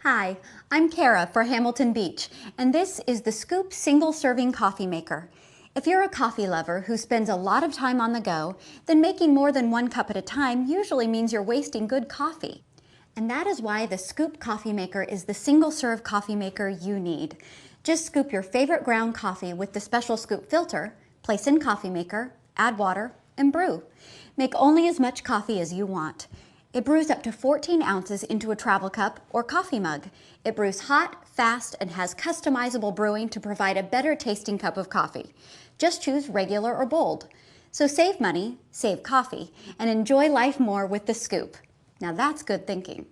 Hi, I'm Kara for Hamilton Beach, and this is the Scoop single-serving coffee maker. If you're a coffee lover who spends a lot of time on the go, then making more than one cup at a time usually means you're wasting good coffee. And that is why the Scoop coffee maker is the single-serve coffee maker you need. Just scoop your favorite ground coffee with the special scoop filter, place in coffee maker, add water, and brew. Make only as much coffee as you want. It brews up to 14 ounces into a travel cup or coffee mug. It brews hot, fast, and has customizable brewing to provide a better tasting cup of coffee. Just choose regular or bold. So save money, save coffee, and enjoy life more with the Scoop. Now that's good thinking.